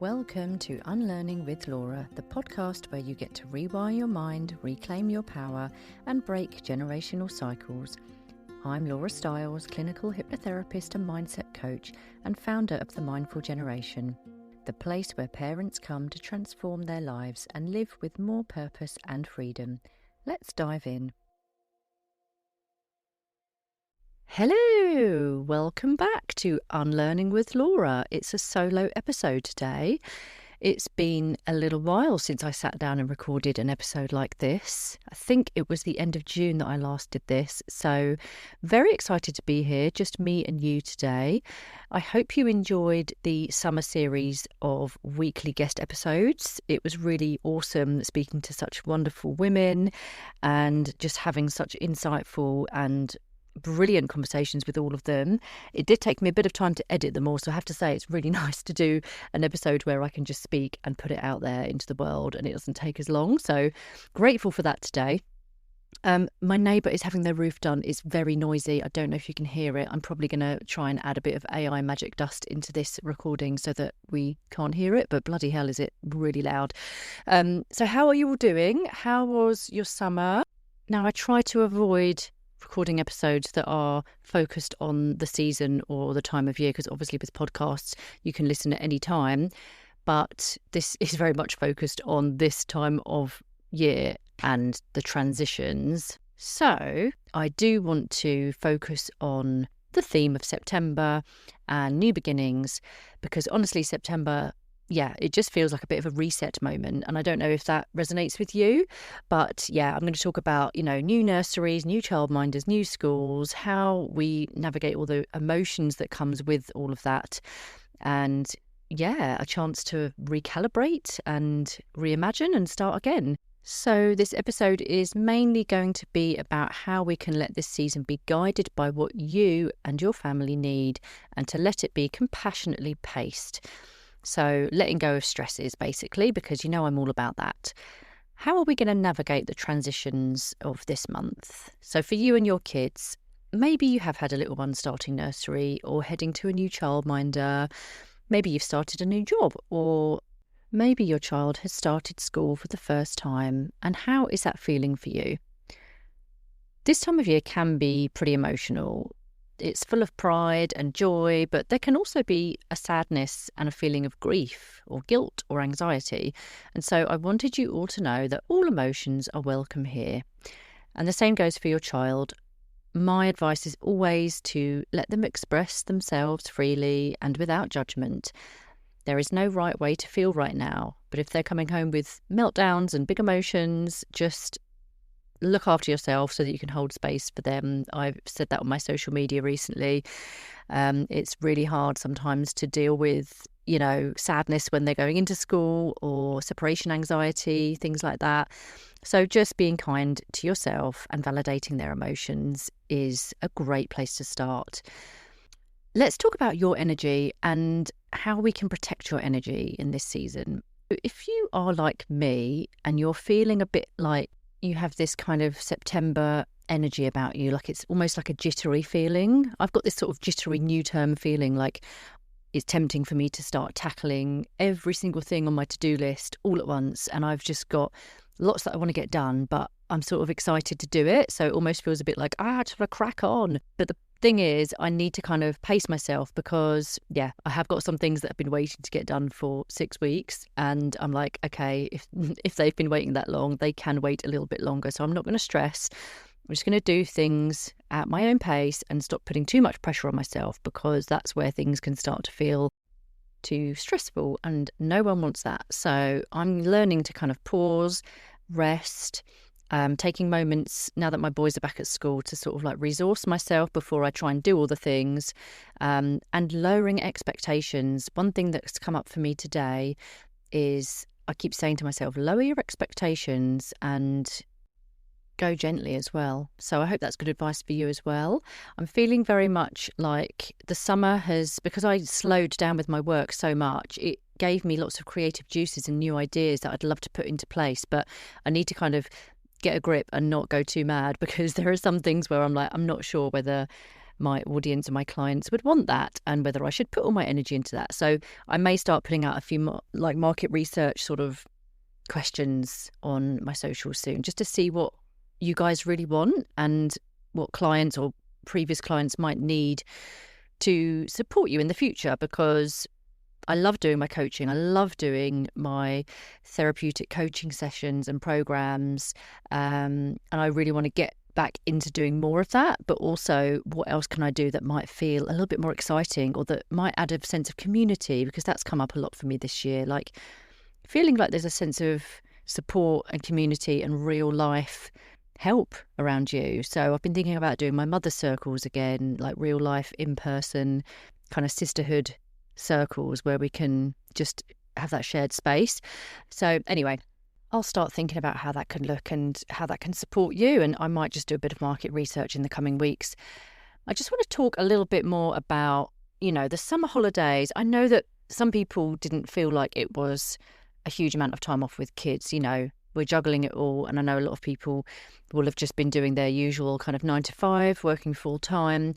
Welcome to Unlearning with Laura, the podcast where you get to rewire your mind, reclaim your power, and break generational cycles. I'm Laura Stiles, clinical hypnotherapist and mindset coach, and founder of The Mindful Generation, the place where parents come to transform their lives and live with more purpose and freedom. Let's dive in. Hello, welcome back to Unlearning with Laura. It's a solo episode today. It's been a little while since I sat down and recorded an episode like this. I think it was the end of June that I last did this, so very excited to be here, just me and you today. I hope you enjoyed the summer series of weekly guest episodes. It was really awesome speaking to such wonderful women and just having such insightful and brilliant conversations with all of them. It did take me a bit of time to edit them all, so I have to say it's really nice to do an episode where I can just speak and put it out there into the world and it doesn't take as long. So grateful for that today. My neighbour is having their roof done. It's very noisy. I don't know if you can hear it. I'm probably going to try and add a bit of AI magic dust into this recording so that we can't hear it, but bloody hell is it really loud. So how are you all doing? How was your summer? Now, I try to avoid recording episodes that are focused on the season or the time of year, because obviously with podcasts you can listen at any time, but this is very much focused on this time of year and the transitions. So I do want to focus on the theme of September and new beginnings, because honestly September, it just feels like a bit of a reset moment. And I don't know if that resonates with you, but I'm going to talk about, new nurseries, new childminders, new schools, how we navigate all the emotions that comes with all of that. And a chance to recalibrate and reimagine and start again. So this episode is mainly going to be about how we can let this season be guided by what you and your family need, and to let it be compassionately paced. So letting go of stresses, basically, because I'm all about that. How are we going to navigate the transitions of this month? So for you and your kids, maybe you have had a little one starting nursery or heading to a new childminder. Maybe you've started a new job, or maybe your child has started school for the first time. And how is that feeling for you? This time of year can be pretty emotional. It's full of pride and joy, but there can also be a sadness and a feeling of grief or guilt or anxiety. And so I wanted you all to know that all emotions are welcome here. And the same goes for your child. My advice is always to let them express themselves freely and without judgment. There is no right way to feel right now, but if they're coming home with meltdowns and big emotions, just look after yourself so that you can hold space for them. I've said that on my social media recently. It's really hard sometimes to deal with, sadness when they're going into school, or separation anxiety, things like that. So just being kind to yourself and validating their emotions is a great place to start. Let's talk about your energy and how we can protect your energy in this season. If you are like me and you're feeling a bit like you have this kind of September energy about you, like it's almost like a jittery feeling. I've got this sort of jittery new term feeling, like it's tempting for me to start tackling every single thing on my to-do list all at once. And I've just got lots that I want to get done, but I'm sort of excited to do it. So it almost feels a bit like, I just want to crack on. But the thing is, I need to kind of pace myself, because I have got some things that have been waiting to get done for 6 weeks, and I'm like, okay, if they've been waiting that long, they can wait a little bit longer. So I'm not going to stress. I'm just going to do things at my own pace and stop putting too much pressure on myself, because that's where things can start to feel too stressful, and no one wants that. So I'm learning to kind of pause, rest, taking moments now that my boys are back at school to sort of like resource myself before I try and do all the things, and lowering expectations. One thing that's come up for me today is I keep saying to myself, lower your expectations and go gently as well. So I hope that's good advice for you as well. I'm feeling very much like the summer has, because I slowed down with my work so much, it gave me lots of creative juices and new ideas that I'd love to put into place, but I need to kind of get a grip and not go too mad, because there are some things where I'm like, I'm not sure whether my audience and my clients would want that, and whether I should put all my energy into that. So I may start putting out a few more, like, market research sort of questions on my socials soon, just to see what you guys really want and what clients or previous clients might need to support you in the future, because I love doing my coaching. I love doing my therapeutic coaching sessions and programs. And I really want to get back into doing more of that. But also, what else can I do that might feel a little bit more exciting, or that might add a sense of community? Because that's come up a lot for me this year. Like, feeling like there's a sense of support and community and real life help around you. So I've been thinking about doing my mother circles again, like real life, in person, kind of sisterhood circles where we can just have that shared space. So anyway, I'll start thinking about how that can look and how that can support you. And I might just do a bit of market research in the coming weeks. I just want to talk a little bit more about, the summer holidays. I know that some people didn't feel like it was a huge amount of time off with kids. We're juggling it all. And I know a lot of people will have just been doing their usual kind of 9 to 5, working full time,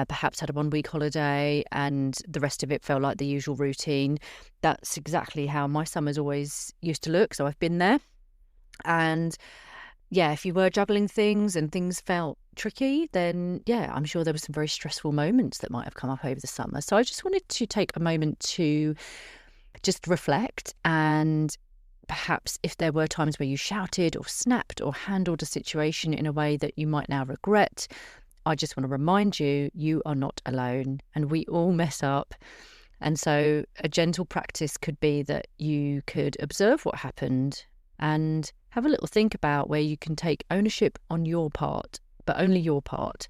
perhaps had a 1 week holiday, and the rest of it felt like the usual routine. That's exactly how my summers always used to look. So I've been there. And yeah, if you were juggling things and things felt tricky, then yeah, I'm sure there were some very stressful moments that might have come up over the summer. So I just wanted to take a moment to just reflect, and perhaps if there were times where you shouted or snapped or handled a situation in a way that you might now regret, I just want to remind you, you are not alone, and we all mess up. And so a gentle practice could be that you could observe what happened and have a little think about where you can take ownership on your part, but only your part,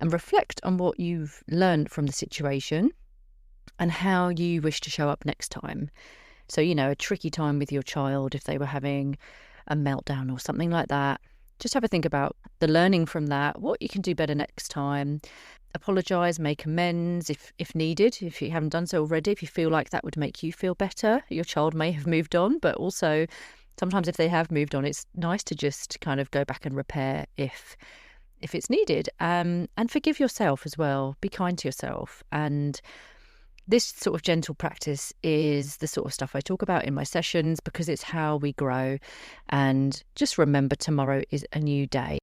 and reflect on what you've learned from the situation and how you wish to show up next time. So, a tricky time with your child, if they were having a meltdown or something like that, just have a think about the learning from that, what you can do better next time. Apologise, make amends if needed, if you haven't done so already, if you feel like that would make you feel better. Your child may have moved on, but also sometimes if they have moved on, it's nice to just kind of go back and repair if it's needed. And forgive yourself as well. Be kind to yourself. And this sort of gentle practice is the sort of stuff I talk about in my sessions, because it's how we grow. And just remember, tomorrow is a new day.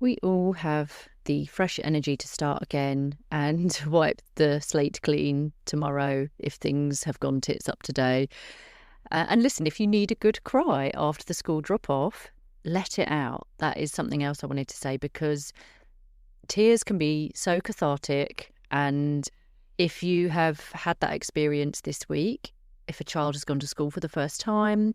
We all have the fresh energy to start again and wipe the slate clean tomorrow if things have gone tits up today. And listen, if you need a good cry after the school drop-off, let it out. That is something else I wanted to say, because tears can be so cathartic. And if you have had that experience this week, if a child has gone to school for the first time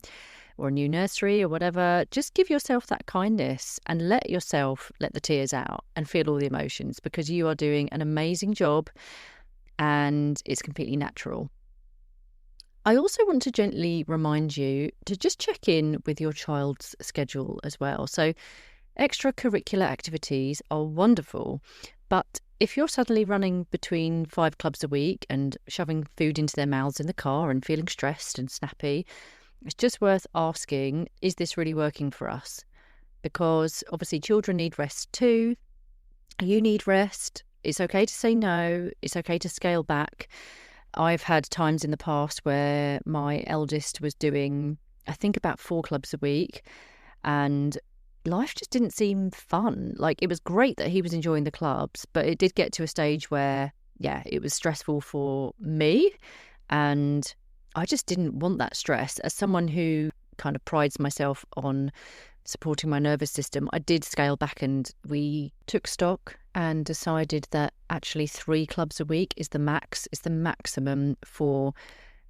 or a new nursery or whatever, just give yourself that kindness and let yourself let the tears out and feel all the emotions, because you are doing an amazing job and it's completely natural. I also want to gently remind you to just check in with your child's schedule as well. So extracurricular activities are wonderful, but if you're suddenly running between 5 clubs a week and shoving food into their mouths in the car and feeling stressed and snappy, it's just worth asking, is this really working for us? Because obviously children need rest too. You need rest. It's okay to say no. It's okay to scale back. I've had times in the past where my eldest was doing, I think, about 4 clubs a week, and life just didn't seem fun. Like, it was great that he was enjoying the clubs, but it did get to a stage where, yeah, it was stressful for me, and I just didn't want that stress. As someone who kind of prides myself on supporting my nervous system, I did scale back, and we took stock and decided that actually 3 clubs a week is the maximum for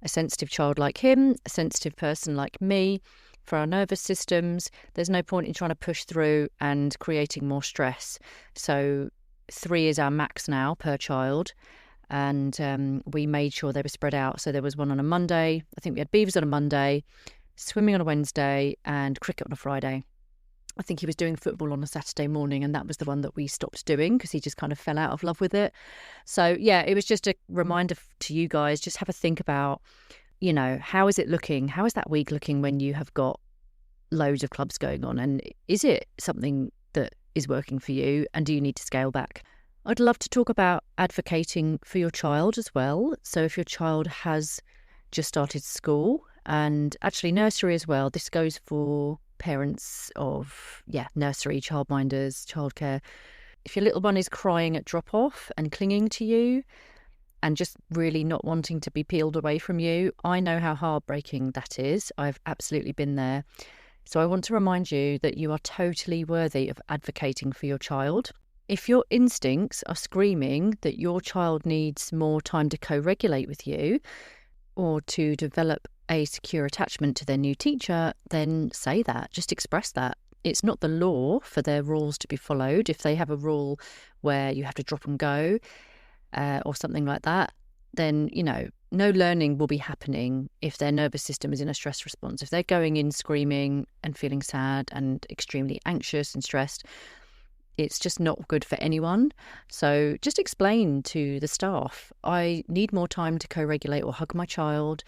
a sensitive child like him, a sensitive person like me. For our nervous systems, there's no point in trying to push through and creating more stress. So 3 is our max now per child. And we made sure they were spread out. So there was one on a Monday. I think we had beavers on a Monday, swimming on a Wednesday, and cricket on a Friday. I think he was doing football on a Saturday morning, and that was the one that we stopped doing because he just kind of fell out of love with it. So yeah, it was just a reminder to you guys, just have a think about, how is it looking? How is that week looking when you have got loads of clubs going on? And is it something that is working for you? And do you need to scale back? I'd love to talk about advocating for your child as well. So if your child has just started school, and actually nursery as well, this goes for parents of, nursery, childminders, childcare. If your little one is crying at drop off and clinging to you and just really not wanting to be peeled away from you, I know how heartbreaking that is. I've absolutely been there. So I want to remind you that you are totally worthy of advocating for your child. If your instincts are screaming that your child needs more time to co-regulate with you or to develop a secure attachment to their new teacher, then say that. Just express that. It's not the law for their rules to be followed. If they have a rule where you have to drop and go or something like that, then, no learning will be happening if their nervous system is in a stress response. If they're going in screaming and feeling sad and extremely anxious and stressed, it's just not good for anyone. So just explain to the staff, I need more time to co-regulate or hug my child,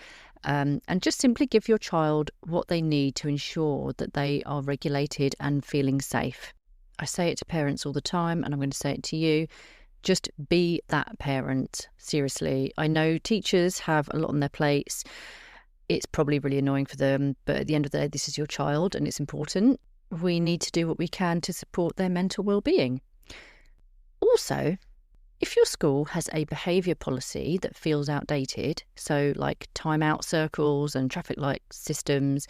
and just simply give your child what they need to ensure that they are regulated and feeling safe. I say it to parents all the time, and I'm going to say it to you. Just be that parent. Seriously. I know teachers have a lot on their plates. It's probably really annoying for them, but at the end of the day, this is your child and it's important. We need to do what we can to support their mental well-being. Also, if your school has a behaviour policy that feels outdated, so like timeout circles and traffic light systems,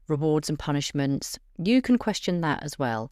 rewards and punishments, you can question that as well.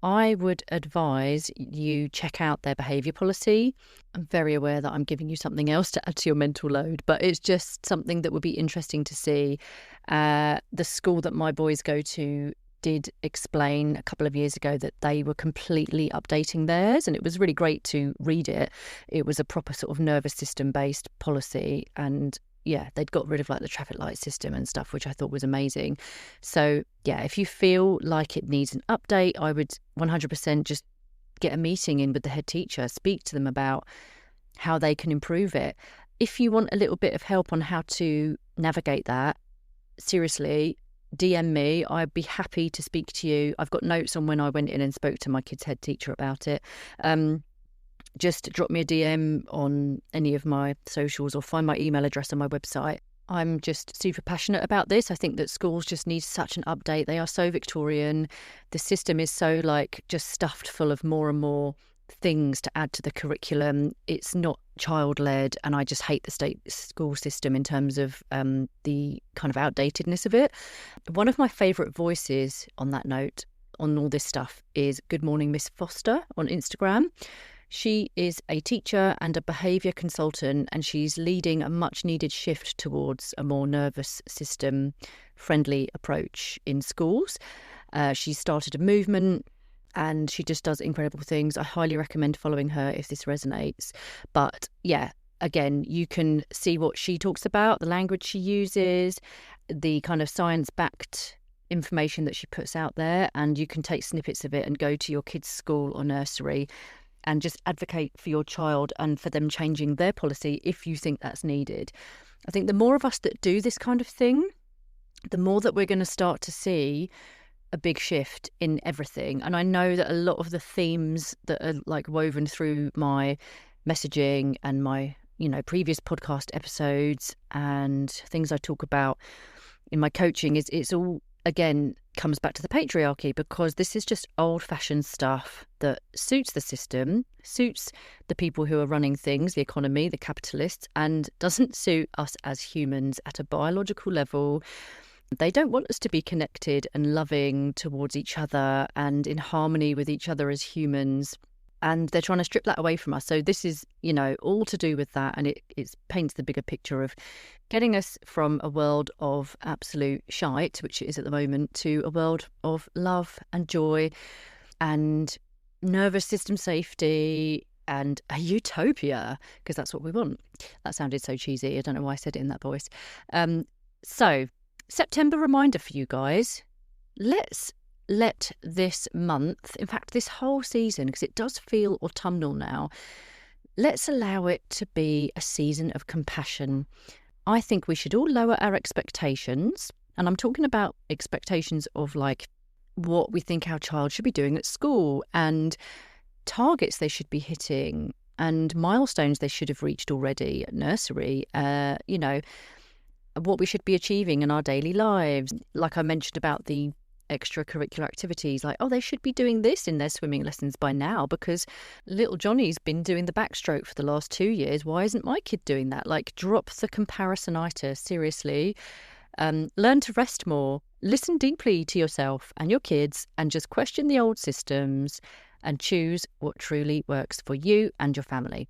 I would advise you check out their behaviour policy. I'm very aware that I'm giving you something else to add to your mental load, but it's just something that would be interesting to see. The school that my boys go to did explain a couple of years ago that they were completely updating theirs, and it was really great to read it. It was a proper sort of nervous system based policy, and they'd got rid of like the traffic light system and stuff, which I thought was amazing. So if you feel like it needs an update, I would 100% just get a meeting in with the head teacher, speak to them about how they can improve it. If you want a little bit of help on how to navigate that, seriously, DM me. I'd be happy to speak to you. I've got notes on when I went in and spoke to my kid's head teacher about it. Just drop me a DM on any of my socials or find my email address on my website. I'm just super passionate about this. I think that schools just need such an update. They are so Victorian. The system is so just stuffed full of more and more things to add to the curriculum. It's not child-led, and I just hate the state school system in terms of the kind of outdatedness of it. One of my favourite voices on that note, on all this stuff, is Good Morning Miss Foster on Instagram. She is a teacher and a behaviour consultant, and she's leading a much-needed shift towards a more nervous system-friendly approach in schools. She started a movement, and she just does incredible things. I highly recommend following her if this resonates. But again, you can see what she talks about, the language she uses, the kind of science-backed information that she puts out there, and you can take snippets of it and go to your kids' school or nursery and just advocate for your child and for them changing their policy if you think that's needed. I think the more of us that do this kind of thing, the more that we're going to start to see a big shift in everything. And I know that a lot of the themes that are woven through my messaging and my previous podcast episodes and things I talk about in my coaching it's all, again, comes back to the patriarchy, because this is just old-fashioned stuff that suits the system, suits the people who are running things, the economy, the capitalists, and doesn't suit us as humans at a biological level. They don't want us to be connected and loving towards each other and in harmony with each other as humans. And they're trying to strip that away from us. So this is, all to do with that. And it paints the bigger picture of getting us from a world of absolute shite, which it is at the moment, to a world of love and joy and nervous system safety and a utopia, because that's what we want. That sounded so cheesy. I don't know why I said it in that voice. So September reminder for you guys. Let's let this month, in fact, this whole season, because it does feel autumnal now, let's allow it to be a season of compassion. I think we should all lower our expectations. And I'm talking about expectations of what we think our child should be doing at school and targets they should be hitting and milestones they should have reached already at nursery, what we should be achieving in our daily lives. Like I mentioned about the extracurricular activities, like, oh, they should be doing this in their swimming lessons by now because little Johnny's been doing the backstroke for the last 2 years. Why isn't my kid doing that? Like, drop the comparisonitis, seriously. Learn to rest more. Listen deeply to yourself and your kids and just question the old systems and choose what truly works for you and your family.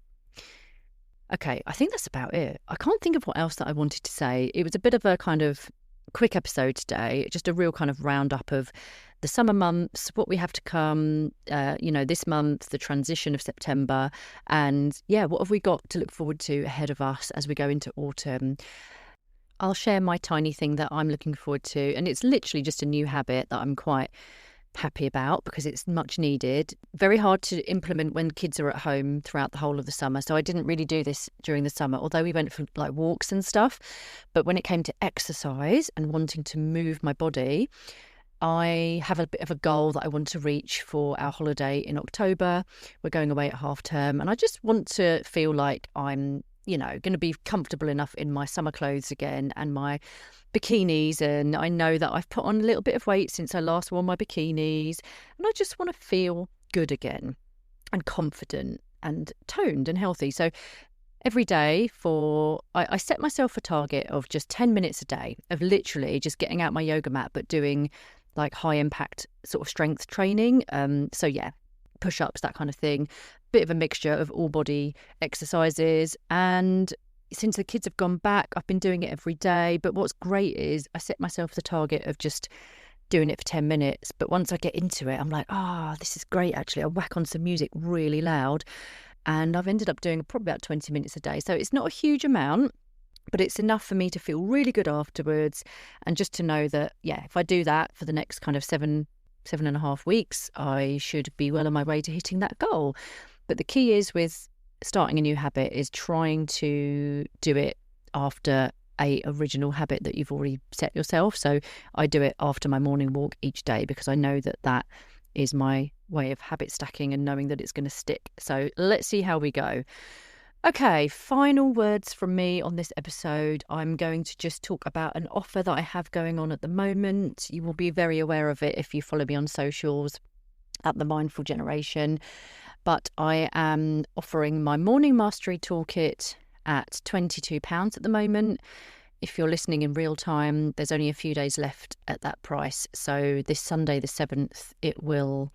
Okay, I think that's about it. I can't think of what else that I wanted to say. It was a bit of a kind of quick episode today, just a real kind of roundup of the summer months, what we have to come, this month, the transition of September, and what have we got to look forward to ahead of us as we go into autumn. I'll share my tiny thing that I'm looking forward to, and it's literally just a new habit that I'm quite happy about because it's much needed. Very hard to implement when kids are at home throughout the whole of the summer, so I didn't really do this during the summer, although we went for like walks and stuff. But when it came to exercise and wanting to move my body, I have a bit of a goal that I want to reach for our holiday in October. We're going away at half term, and I just want to feel like I'm going to be comfortable enough in my summer clothes again and my bikinis. And I know that I've put on a little bit of weight since I last wore my bikinis. And I just want to feel good again and confident and toned and healthy. So every day I set myself a target of just 10 minutes a day of literally just getting out my yoga mat, but doing like high impact sort of strength training. Push-ups, that kind of thing. Bit of a mixture of all body exercises. And since the kids have gone back, I've been doing it every day. But what's great is I set myself the target of just doing it for 10 minutes. But once I get into it, I'm like, this is great, actually. I whack on some music really loud. And I've ended up doing probably about 20 minutes a day. So it's not a huge amount, but it's enough for me to feel really good afterwards. And just to know that, if I do that for the next kind of 7.5 weeks, I should be well on my way to hitting that goal. But the key is with starting a new habit is trying to do it after a original habit that you've already set yourself. So I do it after my morning walk each day because I know that that is my way of habit stacking and knowing that it's going to stick. So let's see how we go. Okay, final words from me on this episode. I'm going to just talk about an offer that I have going on at the moment. You will be very aware of it if you follow me on socials at The Mindful Generation. But I am offering my Morning Mastery Toolkit at £22 at the moment. If you're listening in real time, there's only a few days left at that price. So this Sunday, the 7th, it will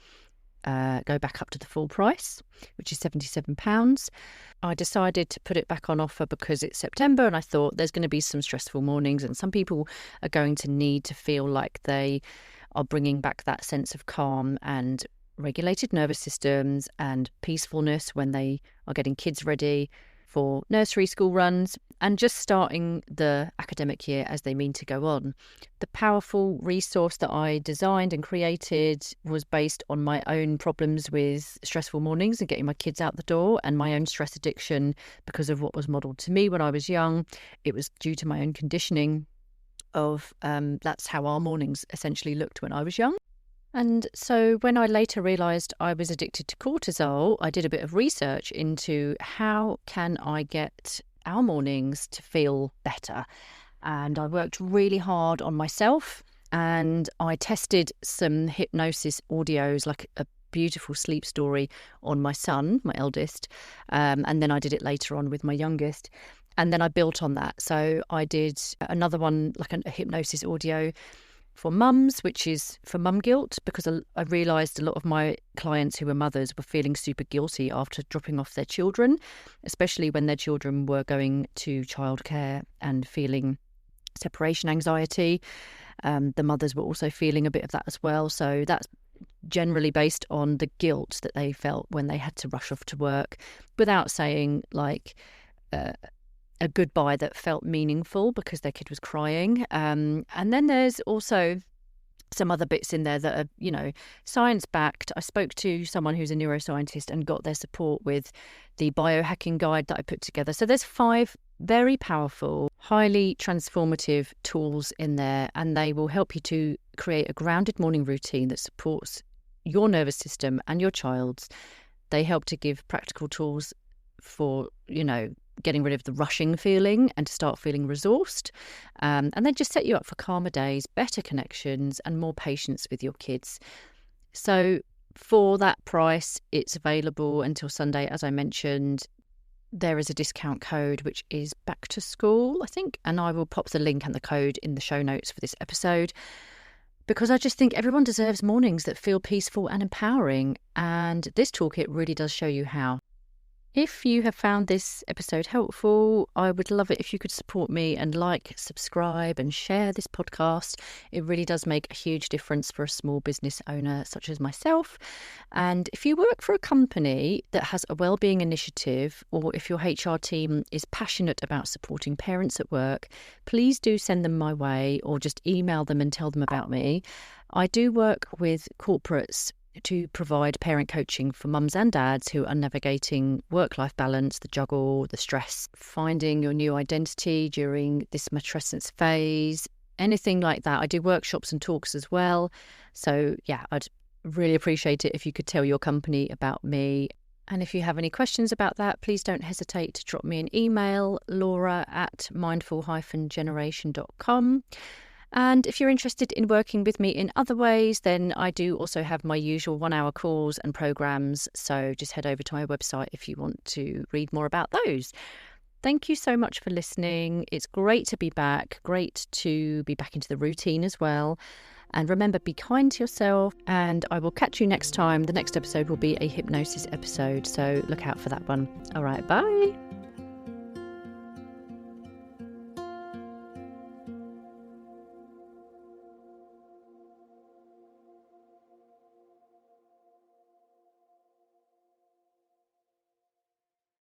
go back up to the full price, which is £77. I decided to put it back on offer because it's September and I thought there's going to be some stressful mornings and some people are going to need to feel like they are bringing back that sense of calm and regulated nervous systems and peacefulness when they are getting kids ready for nursery school runs and just starting the academic year as they mean to go on. The powerful resource that I designed and created was based on my own problems with stressful mornings and getting my kids out the door and my own stress addiction because of what was modelled to me when I was young. It was due to my own conditioning of that's how our mornings essentially looked when I was young. And so when I later realised I was addicted to cortisol, I did a bit of research into how can I get our mornings to feel better. And I worked really hard on myself and I tested some hypnosis audios, like a beautiful sleep story on my son, my eldest. And then I did it later on with my youngest. And then I built on that. So I did another one, like a hypnosis audio for mums, which is for mum guilt, because I realised a lot of my clients who were mothers were feeling super guilty after dropping off their children, especially when their children were going to childcare and feeling separation anxiety. The mothers were also feeling a bit of that as well. So that's generally based on the guilt that they felt when they had to rush off to work without saying like a goodbye that felt meaningful because their kid was crying. And then there's also some other bits in there that are, science-backed. I spoke to someone who's a neuroscientist and got their support with the biohacking guide that I put together. So there's 5 very powerful, highly transformative tools in there, and they will help you to create a grounded morning routine that supports your nervous system and your child's They help to give practical tools for, getting rid of the rushing feeling and to start feeling resourced. And then just set you up for calmer days, better connections, and more patience with your kids. So for that price, it's available until Sunday, as I mentioned. There is a discount code, which is back to school, I think, and I will pop the link and the code in the show notes for this episode, because I just think everyone deserves mornings that feel peaceful and empowering, and this toolkit really does show you how. If you have found this episode helpful, I would love it if you could support me and subscribe and share this podcast. It really does make a huge difference for a small business owner such as myself. And if you work for a company that has a wellbeing initiative, or if your HR team is passionate about supporting parents at work, please do send them my way or just email them and tell them about me. I do work with corporates to provide parent coaching for mums and dads who are navigating work-life balance, the juggle, the stress, finding your new identity during this matrescence phase, anything like that. I do workshops and talks as well. So yeah, I'd really appreciate it if you could tell your company about me. And if you have any questions about that, please don't hesitate to drop me an email, laura@mindful-generation.com. And if you're interested in working with me in other ways, then I do also have my usual 1-hour calls and programs. So just head over to my website if you want to read more about those. Thank you so much for listening. It's great to be back. Great to be back into the routine as well. And remember, be kind to yourself, and I will catch you next time. The next episode will be a hypnosis episode, so look out for that one. All right, bye.